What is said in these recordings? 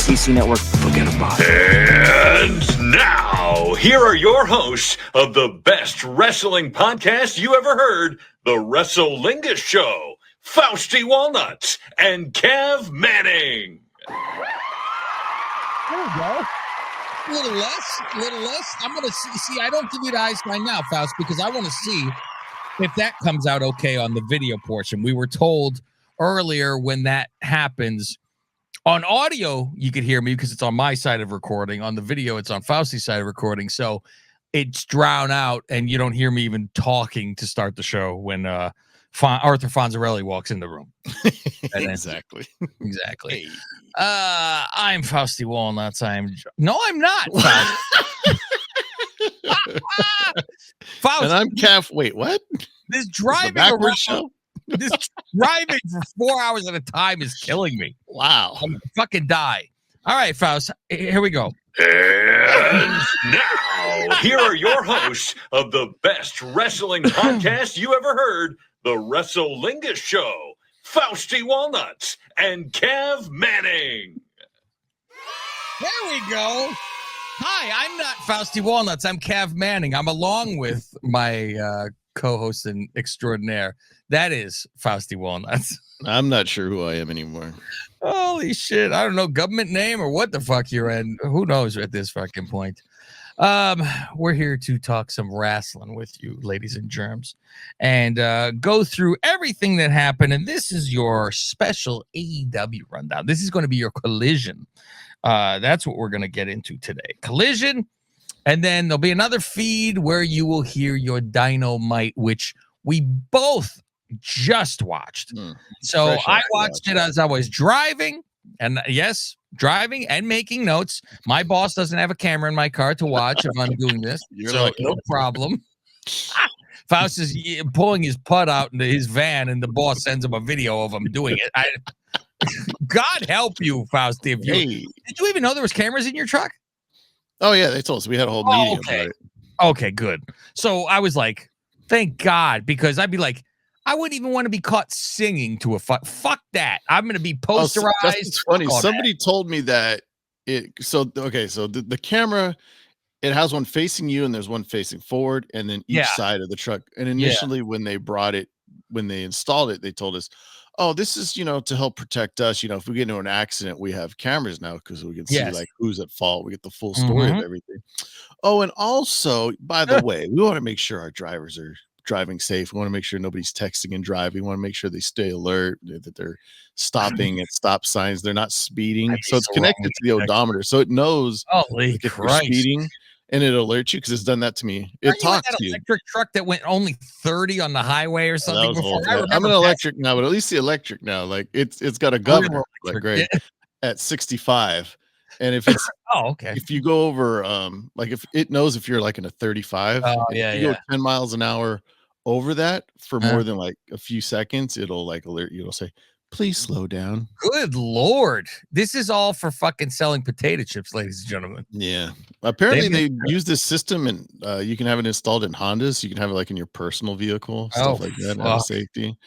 CC Network, forget about it. And now, here are your hosts of the best wrestling podcast you ever heard, the Lingus Show, Fausty Walnuts and Cav Manning. There we go. A little less. I'm going to see. I don't give you the Einstein now, Faust, because I want to see if that comes out okay on the video portion. We were told earlier when that happens, on audio, you could hear me because it's on my side of recording. On the video, it's on Fausti's side of recording. So it's drowned out, and you don't hear me even talking to start the show when Arthur Fonzarelli walks in the room. Exactly. Hey. I'm Fausty Walnuts. I'm not. Faust. And I'm Calf. Wait, what? This driving backwards show? This driving for 4 hours at a time is killing me. Wow. I'm gonna fucking die. All right, Faust. Here we go. And now, here are your hosts of the best wrestling podcast you ever heard, the Lingus Show, Fausty Walnuts and Cav Manning. There we go. Hi, I'm not Fausty Walnuts. I'm Cav Manning. I'm along with my co-host and extraordinaire. That is Fausty Walnuts. I'm not sure who I am anymore. Holy shit. I don't know, government name or what the fuck you're in. Who knows at this fucking point. We're here to talk some wrestling with you, ladies and germs, and go through everything that happened. And this is your special AEW rundown. This is going to be your Collision. That's what we're going to get into today. Collision. And then there'll be another feed where you will hear your Dynamite, which we both just watched. So I watched it as I was driving, and yes, driving and making notes. My boss doesn't have a camera in my car to watch if I'm doing this, so no problem. Faust is pulling his putt out into his van, and the boss sends him a video of him doing it. God help you, Faust. Did you even know there was cameras in your truck? Oh yeah, they told us. We had a whole meeting about it. Okay, good. So I was like, thank God, because I'd be like, I wouldn't even want to be caught singing to a fuck that. I'm going to be posterized. That's funny. Somebody told me that the camera, it has one facing you and there's one facing forward and then each side of the truck. And initially when they installed it, they told us, oh, this is, to help protect us. If we get into an accident, we have cameras now because we can see like who's at fault. We get the full story of everything. Oh, and also, by the way, we want to make sure our drivers are driving safe. We want to make sure nobody's texting and driving. We want to make sure they stay alert, that they're stopping at stop signs. They're not speeding. So it's connected to the odometer. So it knows if you're speeding and it alerts you because it's done that to me. It talks to you. Electric truck that went only 30 on the highway or something before. I'm an electric now, but at least the electric now, like it's got a governor at 65. And if it's if you go over like if it knows if you're like in a 35, you go 10 miles an hour over that for more than like a few seconds, it'll like alert you. It'll say, please slow down. Good Lord. This is all for fucking selling potato chips, ladies and gentlemen. Yeah. Apparently they use this system and you can have it installed in Hondas. You can have it like in your personal vehicle, stuff like that, out of safety.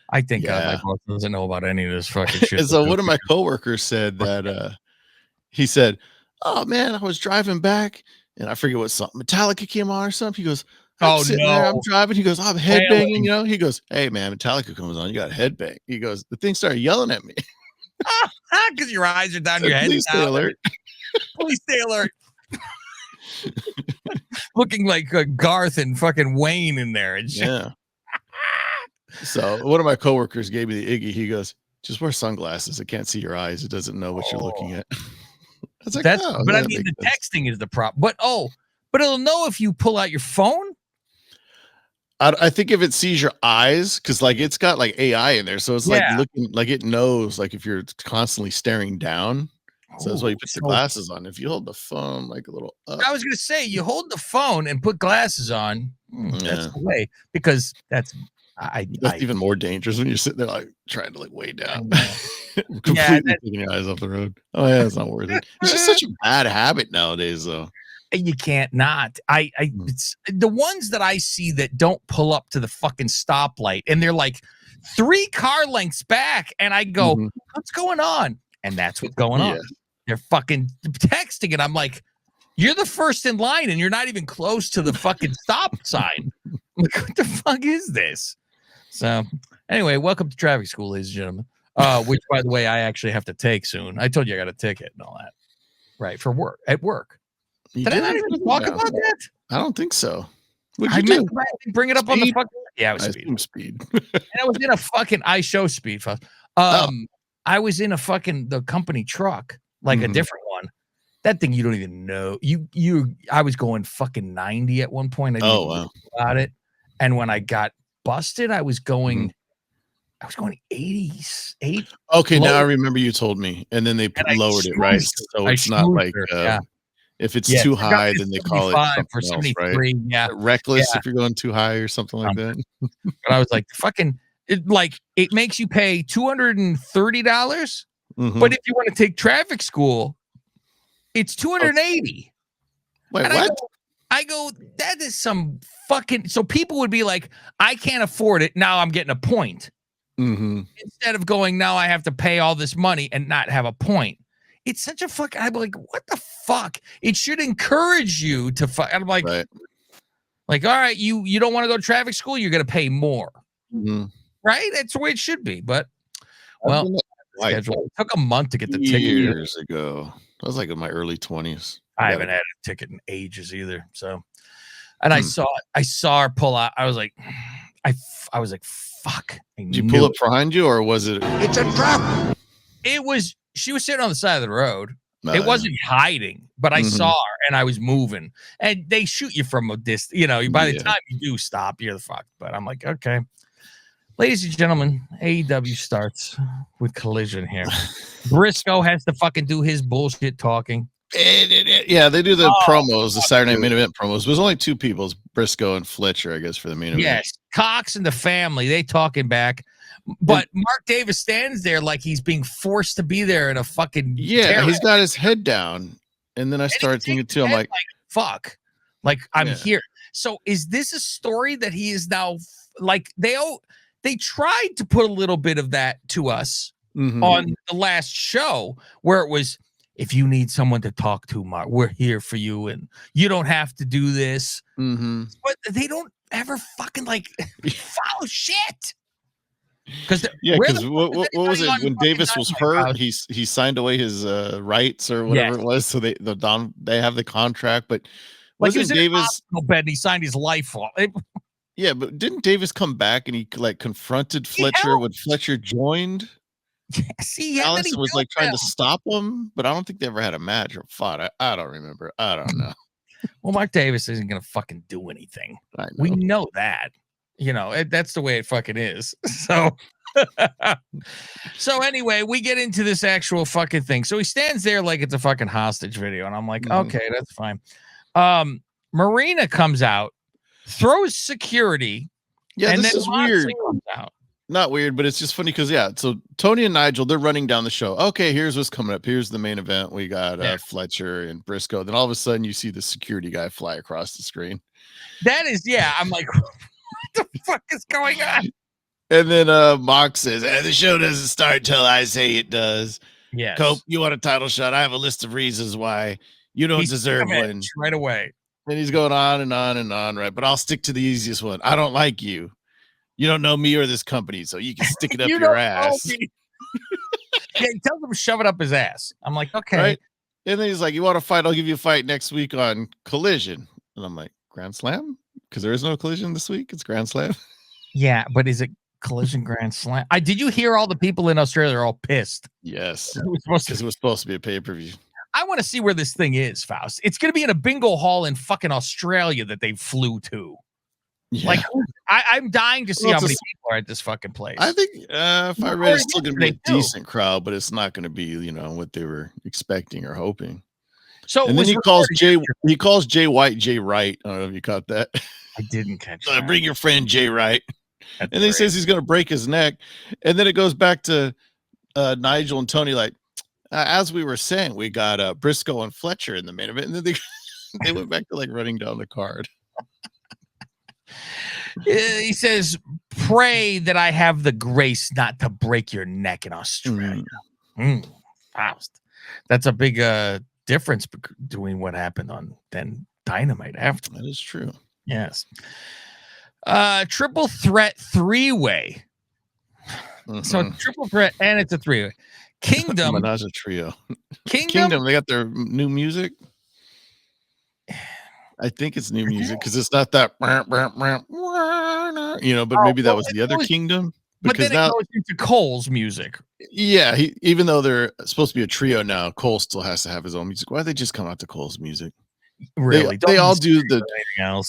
I think my boss doesn't know about any of this fucking shit. And so one of my coworkers said that he said, oh man, I was driving back and I forget what something Metallica came on or something. He goes, I'm driving. He goes, I'm headbanging, he goes, hey man, Metallica comes on, you got a headbang. He goes, the thing started yelling at me. Because your eyes are down your head. Please stay alert. Please stay alert. Looking like Garth and fucking Wayne in there. And shit. Yeah. So one of my coworkers gave me the Iggy. He goes, just wear sunglasses. It can't see your eyes. It doesn't know what you're looking at. I was like, but I mean, the texting is the problem. But it'll know if you pull out your phone. I think if it sees your eyes, because like it's got like AI in there, so it's like looking like it knows like if you're constantly staring down. So that's why you put the glasses on. If you hold the phone like a little up. I was gonna say you hold the phone and put glasses on. That's the way, because that's even more dangerous when you're sitting there like trying to like way down. Completely taking your eyes off the road. Oh yeah, it's not worth it. It's just such a bad habit nowadays, though. You can't not. It's the ones that I see that don't pull up to the fucking stoplight and they're like 3 car lengths back, and I go, what's going on? And that's what's going on. They're fucking texting, and I'm like, you're the first in line, and you're not even close to the fucking stop sign. I'm like, what the fuck is this? So, anyway, welcome to traffic school, ladies and gentlemen. Which, by the way, I actually have to take soon. I told you I got a ticket and all that. Right, for work, at work. Did I not even talk about that? I don't think so. I meant to bring it up on the fucking. Yeah, it was speed. And I was in a fucking show speed. I was in a fucking the company truck, like a different one. That thing you don't even know. I was going fucking 90 at one point. I didn't even know about it. And when I got busted, I was going 88. Okay, now I remember you told me. And then they lowered it, right? So it's not like if it's too high, then they call it something else, right? Yeah. Reckless if you're going too high or something like that. But I was like, fucking, it makes you pay $230. But if you want to take traffic school, it's $280. Wait, and what? I go, that is some fucking. So people would be like, I can't afford it. Now I'm getting a point. Instead of going, now I have to pay all this money and not have a point. It's such a fuck. I'm like, what the fuck? It should encourage you to fuck. I'm like, all right, you don't want to go to traffic school, you're gonna pay more, right? That's the way it should be. But well, it took a month to get the ticket. Years ago, I was like in my early 20s. I haven't had a ticket in ages either. So, and I saw her pull out. I was like, I was like, fuck. Did you pull up behind you, or was it? It's a trap. It was. She was sitting on the side of the road. It wasn't hiding, but I saw her and I was moving. And they shoot you from a distance. You know, by the time you do stop, you're the fuck. But I'm like, okay. Ladies and gentlemen, AEW starts with Collision here. Briscoe has to fucking do his bullshit talking. Yeah, they do the promos, the Saturday Night Main Event promos. There's only two people, Briscoe and Fletcher, I guess, for the main event. Yes, Cox and the family, they talking back. But Mark Davis stands there like he's being forced to be there in a fucking he's got his head down. And then I started thinking too, I'm like fuck. Like I'm here. So is this a story that he is now like they tried to put a little bit of that to us on the last show where it was, if you need someone to talk to, Mark, we're here for you and you don't have to do this. But they don't ever fucking like follow shit. Because what was it when Davis was hurt? He signed away his rights or whatever it was. So they have the contract, but wasn't Davis in a hospital bed and he signed his life off? Yeah, but didn't Davis come back and he like confronted Fletcher when Fletcher joined? See, Allison was like trying to stop him, but I don't think they ever had a match or fought. I don't remember. I don't know. Well, Mark Davis isn't gonna fucking do anything. We know that. You know, that's the way it fucking is. So anyway, we get into this actual fucking thing. So he stands there like it's a fucking hostage video. And I'm like, okay, that's fine. Marina comes out, throws security. Yeah, and this then is weird. Comes out. Not weird, but it's just funny because, so Tony and Nigel, they're running down the show. Okay, here's what's coming up. Here's the main event. We got Fletcher and Briscoe. Then all of a sudden you see the security guy fly across the screen. That is, I'm like, what the fuck is going on? And then Mox says, the show doesn't start till I say it does. Yeah. Cope, you want a title shot? I have a list of reasons why you don't deserve one. Right away. And he's going on and on and on, right? But I'll stick to the easiest one. I don't like you. You don't know me or this company, so you can stick it up your ass. Yeah, he tells him to shove it up his ass. I'm like, okay. Right? And then he's like, you want to fight? I'll give you a fight next week on Collision. And I'm like, Grand Slam? Because there is no Collision this week. It's Grand Slam. Yeah, but is it Collision Grand Slam? Did you hear all the people in Australia are all pissed? Yes. Because it was supposed to be a pay-per-view. I want to see where this thing is, Faust. It's going to be in a bingo hall in fucking Australia that they flew to. Yeah. Like, I'm dying to see how many people are at this fucking place. I think if I read, it's still going to be a decent crowd, but it's not going to be, what they were expecting or hoping. So, and then he calls Jay White Jay Wright. I don't know if you caught that. I didn't catch that. Bring your friend Jay Wright. And then he says he's going to break his neck. And then it goes back to Nigel and Tony, like, as we were saying, we got Briscoe and Fletcher in the main event. And then they went back to like running down the card. He says, pray that I have the grace not to break your neck in Australia. Faust. That's a big difference between what happened on then Dynamite after. That is true. Yes. Triple threat 3-way. So triple threat, and it's a 3-way. Kingdom. Menage a trio. Kingdom. They got their new music. I think it's new music because it's not that, but maybe that was the other Kingdom. But then it goes into Cole's music. Yeah, even though they're supposed to be a trio now, Cole still has to have his own music. Why they just come out to Cole's music? Really? They all do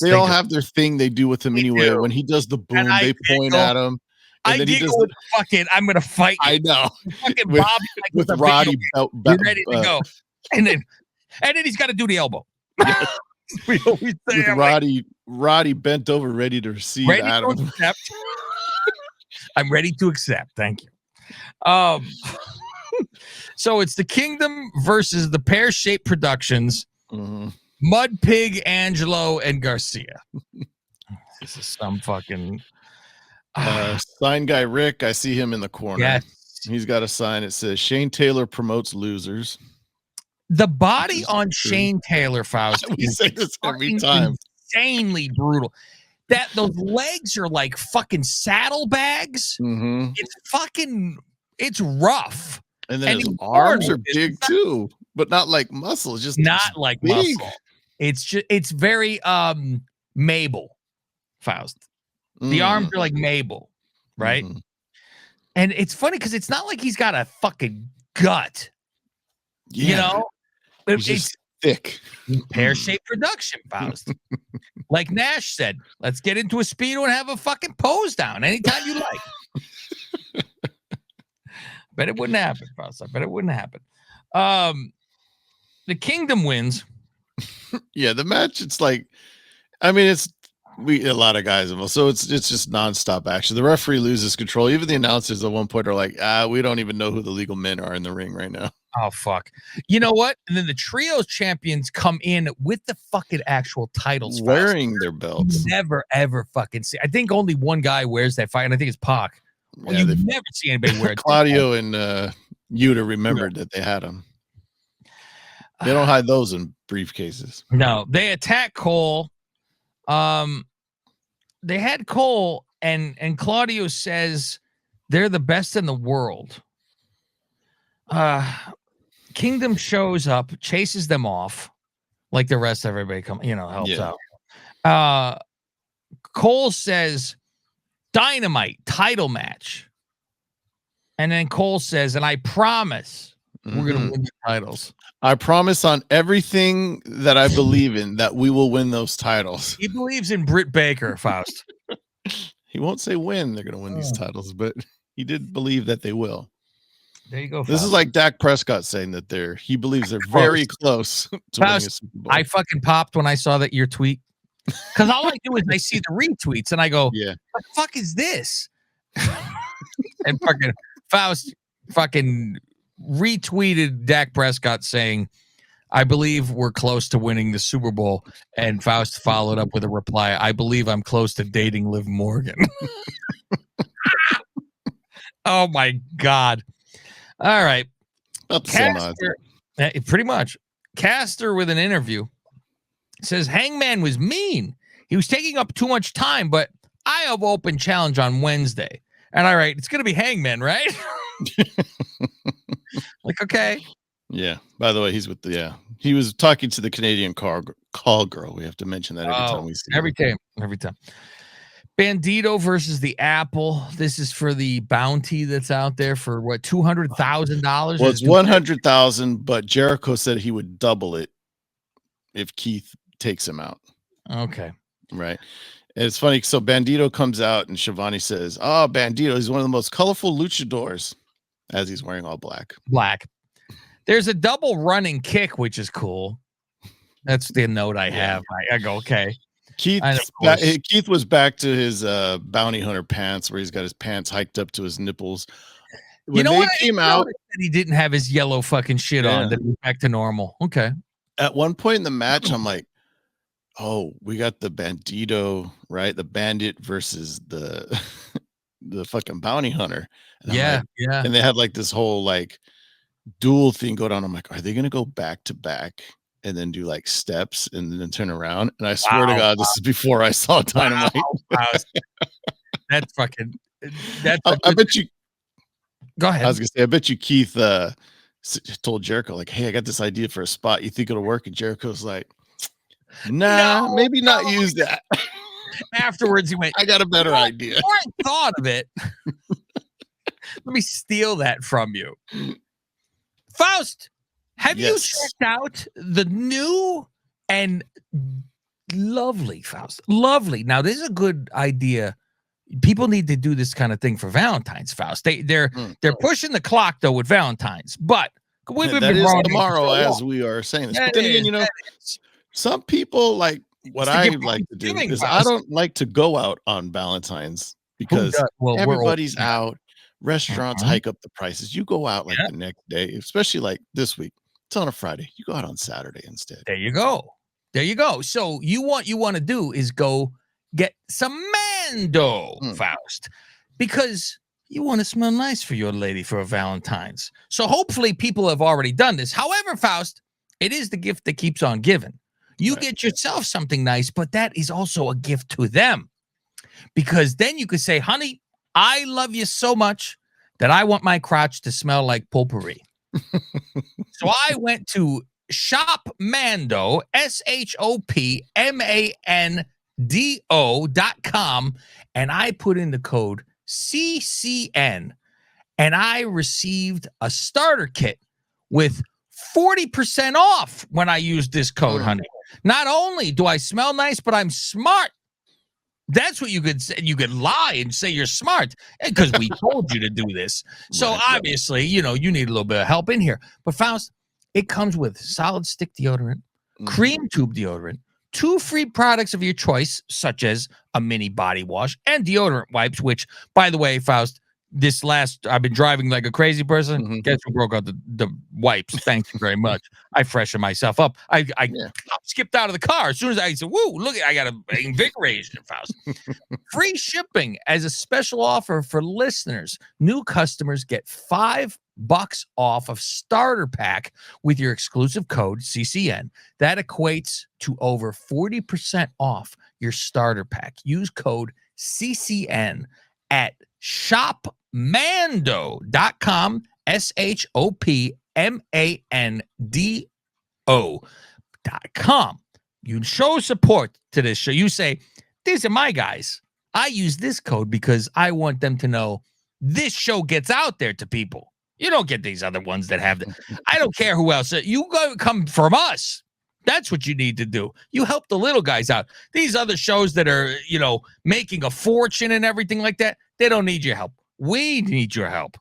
they all have their thing they do with him anyway. Do. When he does the boom, they point at him. And I giggle with fucking, I'm going to fight you. I know. Fucking Bobby with Roddy. You're ready to go. And then he's got to do the elbow. We always say Roddy bent over, ready to receive Adam. I'm ready to accept. Thank you. So it's the Kingdom versus the Pear-Shaped Productions, Mud Pig, Angelo, and Garcia. This is some fucking sign guy Rick. I see him in the corner. Yes. He's got a sign. It says Shane Taylor promotes losers. The body on Shane Taylor, Faust. We say this every time. Insanely brutal. Those legs are like fucking saddlebags. It's rough. And then his arms are big too, but not like muscle. Just not like big muscle. It's very Mabel, Faust. The arms are like Mabel, right? And it's funny because it's not like he's got a fucking gut. Yeah. You know? It's just thick. Pear-shaped production, Faust. Like Nash said, let's get into a speedo and have a fucking pose down anytime you like. Bet it wouldn't happen, Faust. I bet it wouldn't happen. The Kingdom wins. Yeah, the match, it's like, I mean, a lot of guys involved, so it's just nonstop action. The referee loses control. Even the announcers at one point are like, we don't even know who the legal men are in the ring right now. Oh, fuck. You know what? And then the trios champions come in with the fucking actual titles. Wearing their belts. You never, ever fucking see. I think only one guy wears that fight, and I think it's Pac. Well, you never see anybody wear it. Claudio and Yuta remembered that they had them. They don't hide those in briefcases. No, they attack Cole. They had Cole, and Claudio says they're the best in the world. Kingdom shows up, chases them off, like the rest of everybody helps out. Cole says, Dynamite title match. And then Cole says, and I promise we're going to win the titles. I promise on everything that I believe in that we will win those titles. He believes in Britt Baker, Faust. He won't say when they're going to win these titles, but he did believe that they will. There you go. This is like Dak Prescott saying that he believes they're very close to winning a Super Bowl. I fucking popped when I saw that your tweet. Because all I do is I see the retweets and I go, what the fuck is this? And fucking Faust fucking retweeted Dak Prescott saying, I believe we're close to winning the Super Bowl. And Faust followed up with a reply, I believe I'm close to dating Liv Morgan. Oh my God. All right. Caster, pretty much. Caster with an interview says Hangman was mean. He was taking up too much time, but I have open challenge on Wednesday. And all right, it's going to be Hangman, right? Like, okay. Yeah. By the way, he was talking to the Canadian call girl. We have to mention that every time we see him. Every time. Bandito versus the Apple. This is for the bounty that's out there for what, $200,000? Well, it's 100,000, but Jericho said he would double it if Keith takes him out. Okay. Right. And it's funny. So Bandito comes out and Shivani says, oh, Bandito, he's one of the most colorful luchadors, as he's wearing all black. There's a double running kick, which is cool. That's the note I have. I go, okay. Keith was back to his bounty hunter pants, where he's got his pants hiked up to his nipples. When they came out, he didn't have his yellow fucking shit on. Then he's back to normal. Okay. At one point in the match, I'm like, oh, we got the Bandito, right? The bandit versus the fucking bounty hunter. And yeah. And they had like this whole like dual thing go down. I'm like, are they gonna go back to back and then do like steps and then turn around? And I swear to God, this is before I saw Dynamite. Wow. That's fucking. I bet you. Go ahead. I was gonna say, I bet you Keith told Jericho like, "Hey, I got this idea for a spot. You think it'll work?" And Jericho's like, "Nah, maybe not use that." Afterwards, he went, "I got a better idea." Before I thought of it, let me steal that from you, Faust. Have you checked out the new and lovely Faust? Lovely. Now, this is a good idea. People need to do this kind of thing for Valentine's, Faust. They're pushing the clock though with Valentine's, but we've been that is wrong tomorrow as we are saying this. But then again, some people like what I like to do is I don't like to go out on Valentine's because everybody's out. Restaurants hike up the prices. You go out like the next day, especially like this week. It's on a Friday. You go out on Saturday instead. There you go. There you go. So what you want to do is go get some Mando, Faust, because you want to smell nice for your lady for a Valentine's. So hopefully people have already done this. However, Faust, it is the gift that keeps on giving. You get yourself something nice, but that is also a gift to them, because then you could say, honey, I love you so much that I want my crotch to smell like potpourri. So I went to shopmando, shopmando.com, and I put in the code CCN, and I received a starter kit with 40% off when I used this code, honey. Not only do I smell nice, but I'm smart. That's what you could say. You could lie and say you're smart because we told you to do this. So obviously, you need a little bit of help in here. But Faust, it comes with solid stick deodorant, cream tube deodorant, 2 free products of your choice, such as a mini body wash and deodorant wipes, which, by the way, Faust, I've been driving like a crazy person. Guess who broke out the wipes? Thank you very much. I freshened myself up. I skipped out of the car as soon as I said, "Woo! Look, I got an invigoration, Faust." Free shipping as a special offer for listeners. New customers get $5 off of starter pack with your exclusive code CCN. That equates to over 40% off your starter pack. Use code CCN at shopmando.com, shopmando.com. You show support to this show. You say, these are my guys. I use this code because I want them to know this show gets out there to people. You don't get these other ones that have I don't care who else. You go come from us. That's what you need to do. You help the little guys out. These other shows that are, making a fortune and everything like that, they don't need your help. We need your help.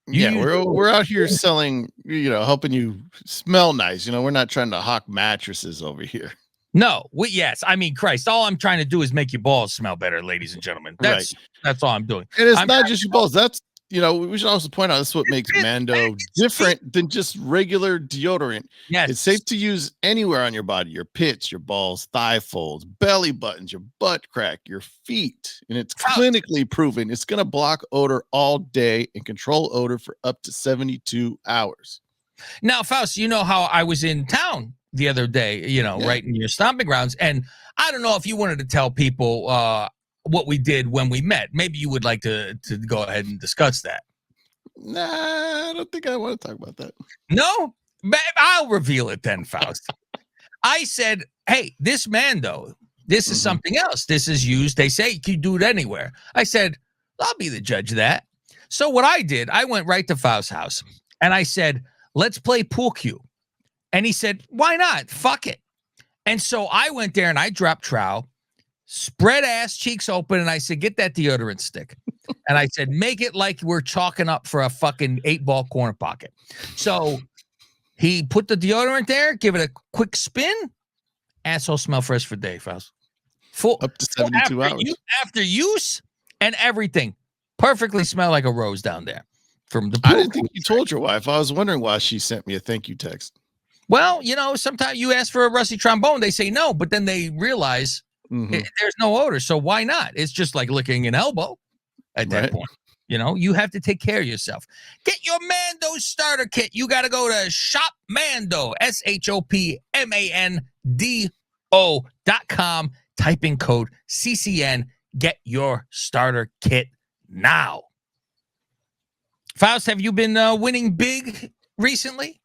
We're out here selling, helping you smell nice. We're not trying to hawk mattresses over here. No, yes. I mean, Christ, all I'm trying to do is make your balls smell better, ladies and gentlemen. That's all I'm doing. And it's not just your balls. That's we should also point out that's what makes Mando different than just regular deodorant. Yes. It's safe to use anywhere on your body, your pits, your balls, thigh folds, belly buttons, your butt crack, your feet. And it's clinically proven. It's going to block odor all day and control odor for up to 72 hours. Now, Faust, you know how I was in town the other day, right in your stomping grounds. And I don't know if you wanted to tell people what we did when we met. Maybe you would like to go ahead and discuss that. Nah, I don't think I want to talk about that. No? I'll reveal it then, Faust. I said, hey, this Mando, this is something else. This is used. They say you can do it anywhere. I said, I'll be the judge of that. So what I did, I went right to Faust's house and I said, let's play pool cue. And he said, why not? Fuck it. And so I went there and I dropped trowel, spread ass cheeks open, and I said, get that deodorant stick. And I said, make it like we're chalking up for a fucking 8-ball corner pocket. So he put the deodorant there, give it a quick spin. Asshole smell fresh for day, Faust. Up to 72 hours. After use and everything. Perfectly smell like a rose down there. From the pool. I didn't think you told your wife. I was wondering why she sent me a thank you text. Well, sometimes you ask for a rusty trombone, they say no, but then they realize there's no odor, so why not? It's just like licking an elbow at that point. You know, you have to take care of yourself. Get your Mando starter kit. You got to go to Shop Mando, ShopMando.com. Type in code CCN. Get your starter kit now. Faust, have you been winning big recently?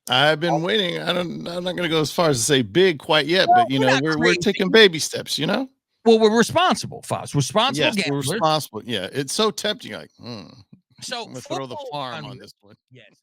I've been winning. I'm not going to go as far as to say big quite yet, but you know, we're taking baby steps, you know? Well, we're responsible, Faust. Responsible Yes, gamblers. we're responsible. Yeah, it's so tempting. Like, So I'm going to throw the farm on this one. Yes.